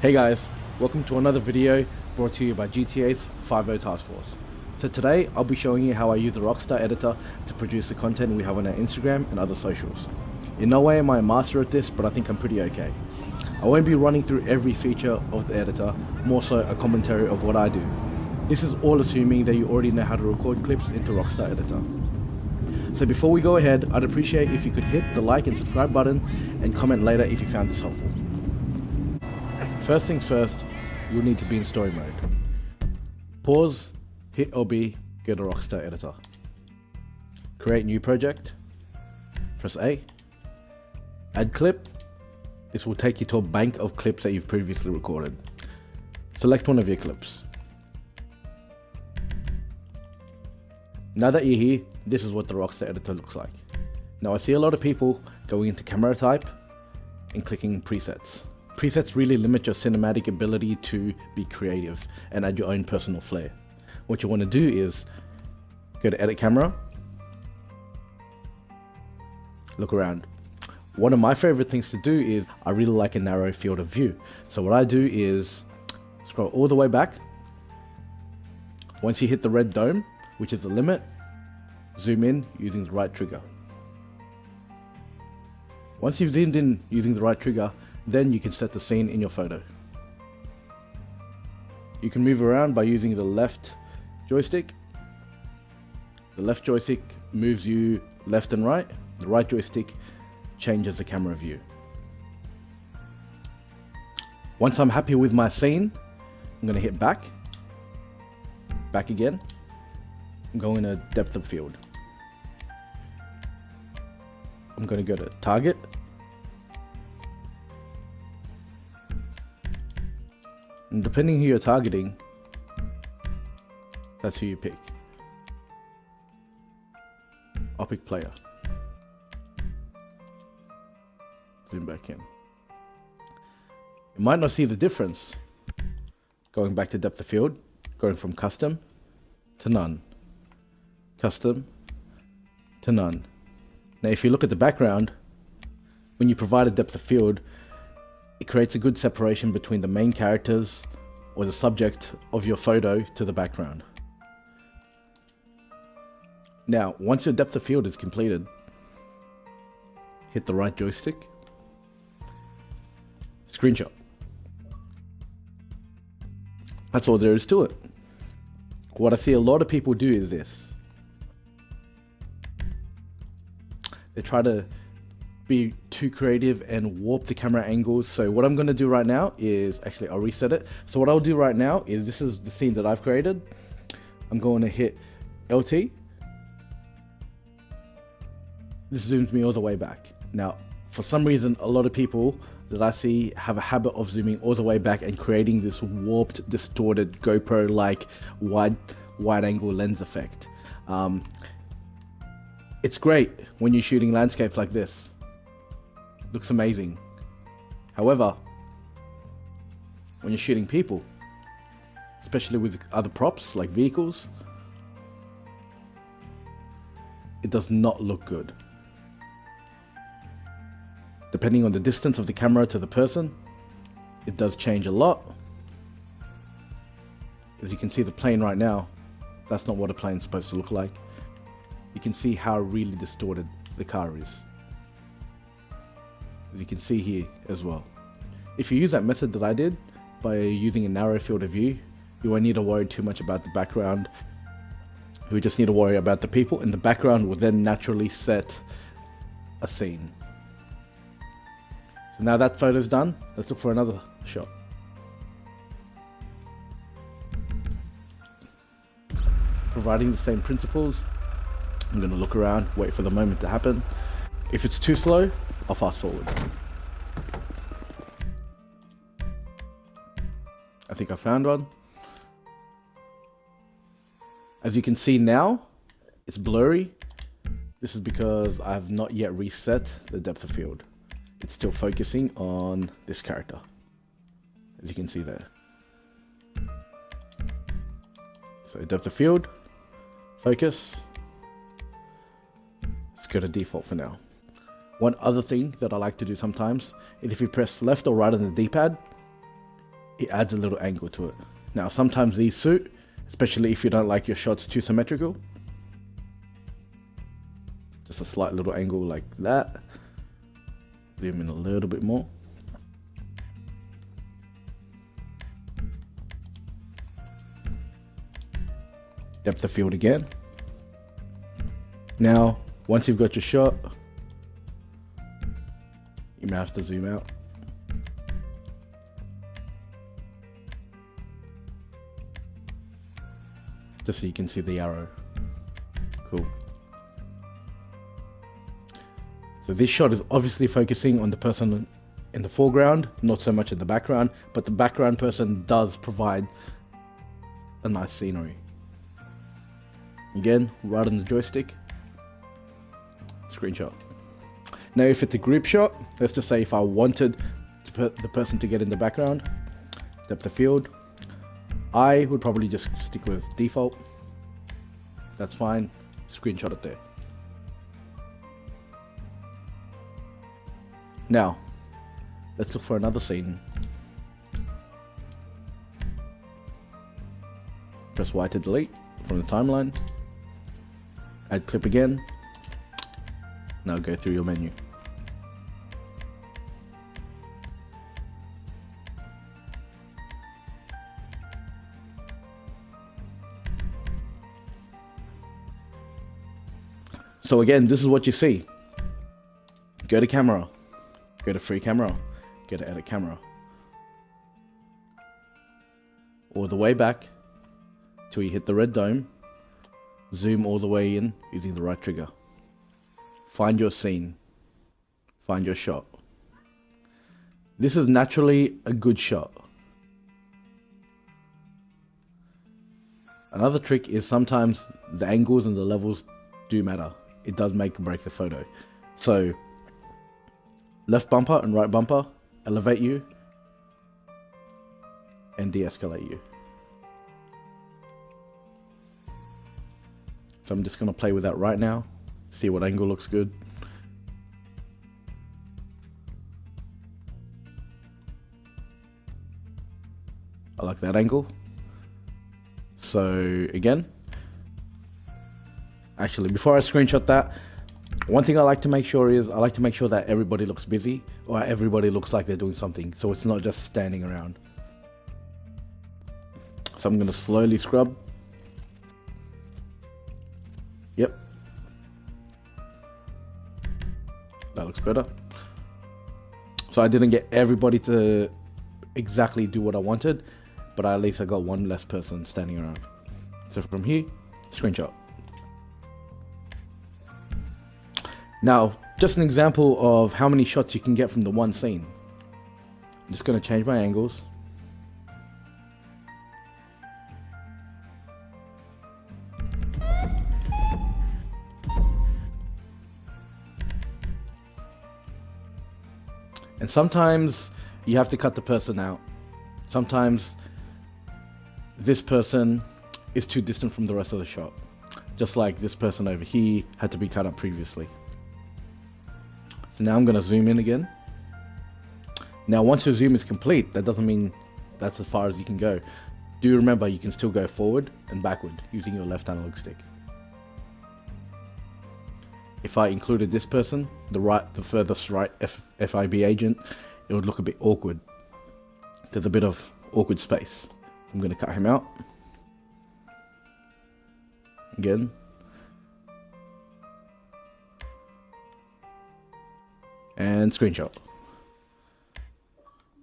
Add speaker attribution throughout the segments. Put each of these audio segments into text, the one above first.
Speaker 1: Hey guys, welcome to another video brought to you by GTA's 5.0 Task Force. So today I'll be showing you how I use the Rockstar Editor to produce the content we have on our Instagram and other socials. In no way am I a master at this, but I think I'm pretty okay. I won't be running through every feature of the editor, more so a commentary of what I do. This is all assuming that you already know how to record clips into Rockstar Editor. So before we go ahead, I'd appreciate if you could hit the like and subscribe button and comment later if you found this helpful. First things first, you'll need to be in story mode. Pause, hit LB, go to Rockstar Editor. Create new project, press A. Add clip. This will take you to a bank of clips that you've previously recorded. Select one of your clips. Now that you're here, this is what the Rockstar Editor looks like. Now I see a lot of people going into camera type and clicking presets. Presets really limit your cinematic ability to be creative and add your own personal flair. What you want to do is go to edit camera, look around. One of my favorite things to do is I really like a narrow field of view. So what I do is scroll all the way back. Once you hit the red dome, which is the limit, zoom in using the right trigger. Once you've zoomed in using the right trigger, then you can set the scene in your photo. You can move around by using the left joystick. The left joystick moves you left and right. The right joystick changes the camera view. Once I'm happy with my scene, I'm going to hit back again, and go in a depth of field. I'm going to go to target. And depending who you're targeting, that's who you pick. I'll pick player. Zoom back in. You might not see the difference going back to depth of field, going from custom to none. Custom to none. Now if you look at the background, when you provide a depth of field, it creates a good separation between the main characters or the subject of your photo to the background. Now, once your depth of field is completed, hit the right joystick, screenshot. That's all there is to it. What I see a lot of people do is this. They try to be too creative and warp the camera angles. So what I'm going to do right now is, actually I'll reset it. So what I'll do right now is, this is the scene that I've created. I'm going to hit LT. This zooms me all the way back. Now, for some reason, a lot of people that I see have a habit of zooming all the way back and creating this warped, distorted GoPro-like wide angle lens effect. It's great when you're shooting landscapes like this. Looks amazing. However, when you're shooting people, especially with other props like vehicles, it does not look good. Depending on the distance of the camera to the person, it does change a lot. As you can see the plane right now, that's not what a plane's supposed to look like. You can see how really distorted the car is. As you can see here as well. If you use that method that I did, by using a narrow field of view, you won't need to worry too much about the background. You just need to worry about the people, and the background will then naturally set a scene. So now that photo's done, let's look for another shot. Providing the same principles, I'm going to look around, wait for the moment to happen. If it's too slow, I'll fast forward. I think I found one. As you can see now, it's blurry. This is because I have not yet reset the depth of field. It's still focusing on this character, as you can see there. So depth of field, focus. Let's go to default for now. One other thing that I like to do sometimes is if you press left or right on the D-pad, it adds a little angle to it. Now sometimes these suit, especially if you don't like your shots too symmetrical. Just a slight little angle like that. Zoom in a little bit more. Depth of field again. Now, once you've got your shot, you may have to zoom out. Just so you can see the arrow. Cool. So this shot is obviously focusing on the person in the foreground, not so much in the background, but the background person does provide a nice scenery. Again, right on the joystick, screenshot. Now if it's a group shot, let's just say if I wanted the person to get in the background, depth of field, I would probably just stick with default. That's fine, screenshot it there. Now, let's look for another scene. Press Y to delete from the timeline. Add clip again. Now go through your menu. So again, this is what you see. Go to camera. Go to free camera, go to edit camera. All the way back till you hit the red dome. Zoom all the way in using the right trigger. Find your scene. Find your shot. This is naturally a good shot. Another trick is sometimes the angles and the levels do matter. It does make or break the photo. So left bumper and right bumper elevate you and de-escalate you. So I'm just going to play with that right now, see what angle looks good. I like that angle. So again, actually before I screenshot that, one thing I like to make sure is I like to make sure that everybody looks busy or everybody looks like they're doing something, so it's not just standing around. So I'm going to slowly scrub. Yep. That looks better. So I didn't get everybody to exactly do what I wanted, but at least I got one less person standing around. So from here, screenshot. Now, just an example of how many shots you can get from the one scene. I'm just going to change my angles. And sometimes you have to cut the person out. Sometimes this person is too distant from the rest of the shot. Just like this person over here had to be cut up previously. So now I'm going to zoom in again. Now once your zoom is complete, that doesn't mean that's as far as you can go. Do remember you can still go forward and backward using your left analog stick. If I included this person, the furthest right FIB agent, it would look a bit awkward. There's a bit of awkward space. I'm going to cut him out. Again. And screenshot.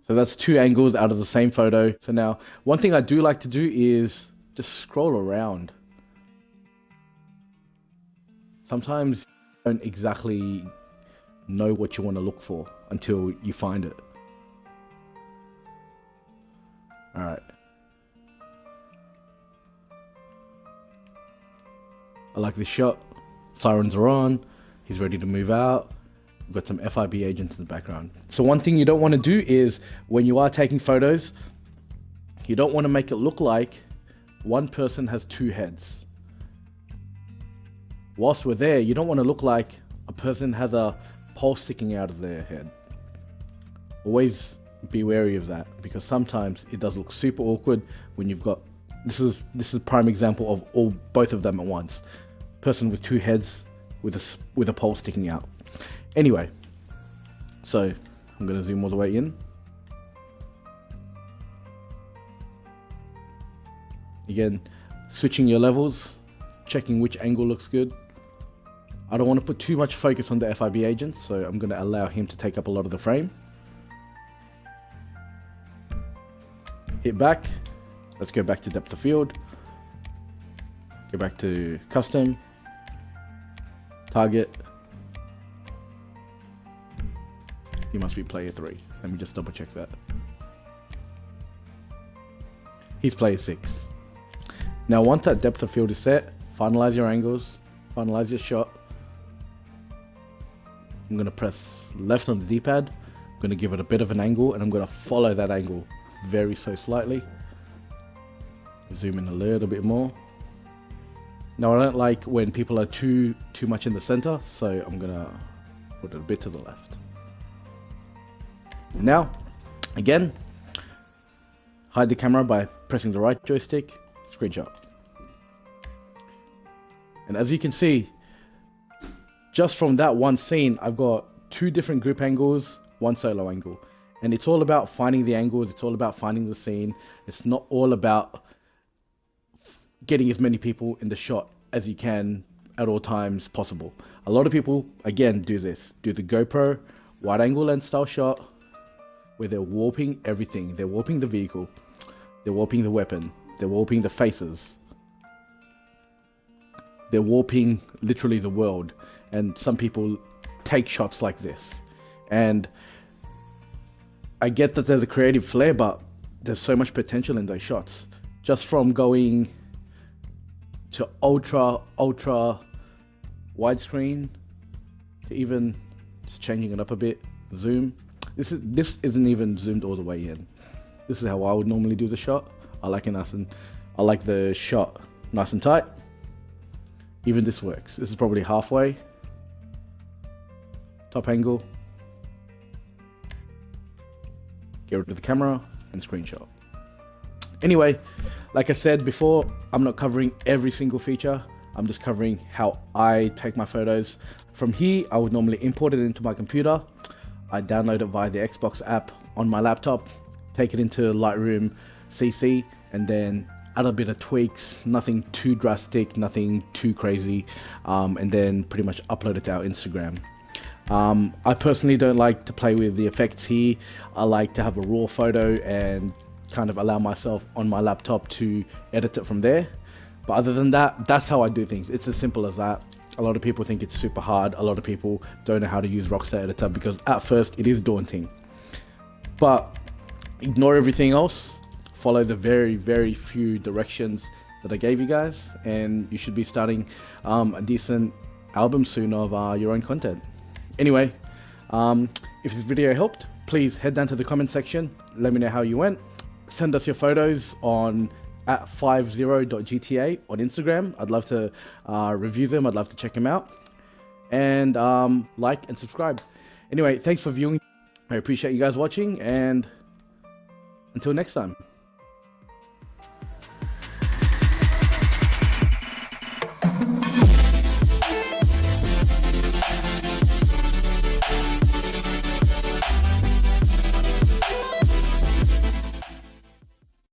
Speaker 1: So that's two angles out of the same photo. So now, one thing I do like to do is just scroll around. Sometimes you don't exactly know what you want to look for until you find it. Alright. I like this shot. Sirens are on. He's ready to move out. We've got some FIB agents in the background. So one thing you don't want to do is when you are taking photos, you don't want to make it look like one person has two heads. Whilst we're there, you don't want to look like a person has a pole sticking out of their head. Always be wary of that, because sometimes it does look super awkward when you've got, this is a prime example of both of them at once. Person with two heads with a pole sticking out. Anyway, so I'm gonna zoom all the way in. Again, switching your levels, checking which angle looks good. I don't want to put too much focus on the FIB agent, so I'm going to allow him to take up a lot of the frame. Hit back. Let's go back to depth of field. Go back to custom. Target. He must be player 3. Let me just double check that. He's player 6. Now once that depth of field is set, finalize your angles, finalize your shot. I'm going to press left on the D-pad. I'm going to give it a bit of an angle, and I'm going to follow that angle very so slightly. Zoom in a little bit more. Now I don't like when people are too much in the center, so I'm going to put it a bit to the left. Now, again, hide the camera by pressing the right joystick, screenshot. And as you can see, just from that one scene, I've got 2 different group angles, 1 solo angle. And it's all about finding the angles, it's all about finding the scene. It's not all about getting as many people in the shot as you can at all times possible. A lot of people, again, do this. Do the GoPro wide angle lens style shot where they're warping everything. They're warping the vehicle, they're warping the weapon, they're warping the faces. They're warping literally the world. And some people take shots like this. And I get that there's a creative flair, but there's so much potential in those shots. Just from going to ultra widescreen to even just changing it up a bit, zoom. This isn't even zoomed all the way in. This is how I would normally do the shot. I like the shot nice and tight. Even this works. This is probably halfway. Top angle. Get rid of the camera and screenshot. Anyway, like I said before, I'm not covering every single feature. I'm just covering how I take my photos. From here, I would normally import it into my computer. I download it via the Xbox app on my laptop, take it into Lightroom CC, and then add a bit of tweaks, nothing too drastic, nothing too crazy, and then pretty much upload it to our Instagram. I personally don't like to play with the effects here. I like to have a raw photo and kind of allow myself on my laptop to edit it from there. But other than that, that's how I do things. It's as simple as that. A lot of people think it's super hard. A lot of people don't know how to use Rockstar Editor because at first it is daunting. But ignore everything else. Follow the very few directions that I gave you guys, and you should be starting a decent album soon of your own content. Anyway, if this video helped, please head down to the comment section. Let me know how you went. Send us your photos on @50.gta on Instagram. I'd love to review them. I'd love to check them out. And like and subscribe. Anyway, thanks for viewing. I appreciate you guys watching, and until next time.